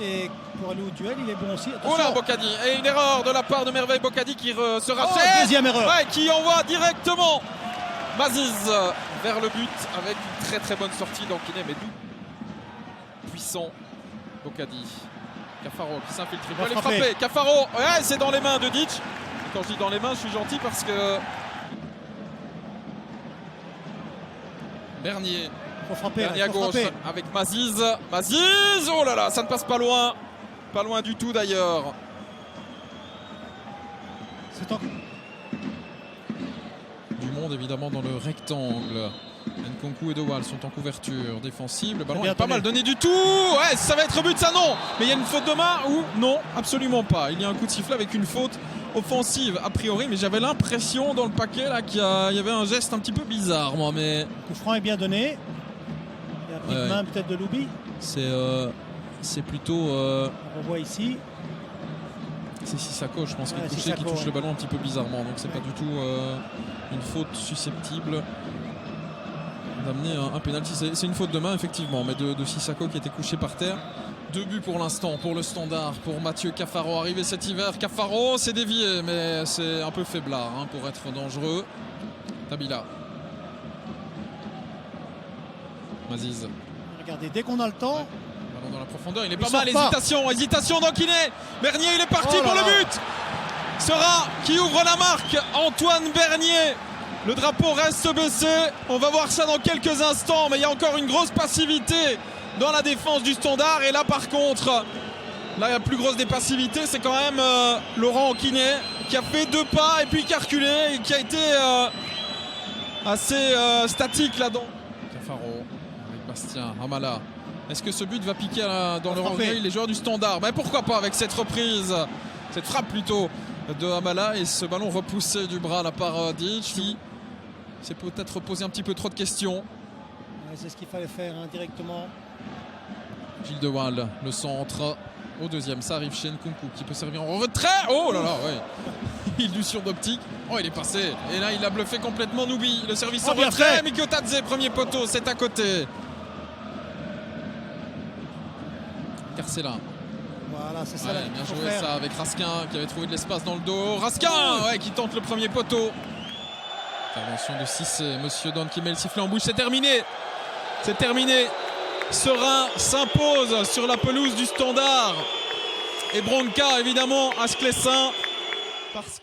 et pour aller au duel, il est bon aussi. Oh là, Bocadi. Et une erreur de la part de Merveille Bocadi qui se rachète. Deuxième erreur. Ouais, qui envoie directement Maziz vers le but avec une très très bonne sortie d'Ankiné, mais d'où puissant Bocadi. Cafaro qui s'infiltre, il peut aller frapper. Cafaro, ouais, c'est dans les mains de Ditch. Et quand je dis dans les mains, je suis gentil parce que Bernier. Faut frapper, Bernier à gauche avec Maziz. Maziz, oh là là, ça ne passe pas loin. Pas loin du tout d'ailleurs. C'est en... Du monde évidemment dans le rectangle. Nkunku et Dewal sont en couverture défensive. Le ballon est pas mal donné du tout. Ouais, ça va être but, ça non. Mais il y a une faute de main ou non, absolument pas. Il y a un coup de sifflet avec une faute offensive a priori, mais j'avais l'impression dans le paquet là qu'il y avait un geste un petit peu bizarre, moi. Mais le coup franc est bien donné. Il y a une petite main peut-être de Loubi. C'est plutôt. On revoit ici. C'est Sissako, je pense, qui touche le ballon un petit peu bizarrement. Donc c'est pas du tout une faute susceptible d'amener un pénalty. C'est une faute de main effectivement, mais de Sissako qui était couché par terre. 2 buts pour l'instant pour le Standard, pour Mathieu Cafaro, arrivé cet hiver. Cafaro s'est dévié, mais c'est un peu faiblard pour être dangereux. Tabila. Maziz. Regardez, dès qu'on a le temps. Ballon dans la profondeur, il est pas mal. Hésitation d'Ankiné. Bernier, il est parti pour le but. Sera qui ouvre la marque, Antoine Bernier. Le drapeau reste baissé. On va voir ça dans quelques instants, mais il y a encore une grosse passivité dans la défense du Standard. Et là par contre, la plus grosse des passivités, c'est quand même Laurent Ankiné qui a fait 2 pas et puis qui a reculé et qui a été assez statique là-dedans. Cafaro avec Bastien, Amala. Est-ce que ce but va piquer dans leur orgueil les joueurs du Standard? Mais pourquoi pas avec cette reprise, cette frappe plutôt de Amala et ce ballon repoussé du bras là par Ditch qui s'est peut-être posé un petit peu trop de questions. Ouais, c'est ce qu'il fallait faire directement. Gilles Dewal, le centre au deuxième, ça arrive chez Nkunku qui peut servir en retrait. Oh là là, ouais. Il du sur d'optique. Oh, il est passé. Et là, il a bluffé complètement Noubi. Le service en retrait. Mikotadze, premier poteau, c'est à côté. Carcella. Voilà, c'est ça. Bien joué ça avec Raskin qui avait trouvé de l'espace dans le dos. Raskin qui tente le premier poteau. Intervention de Cissé. Monsieur Don qui met le sifflet en bouche. C'est terminé. C'est terminé. Serein s'impose sur la pelouse du Standard. Et Bronca évidemment à Sclessin. Parce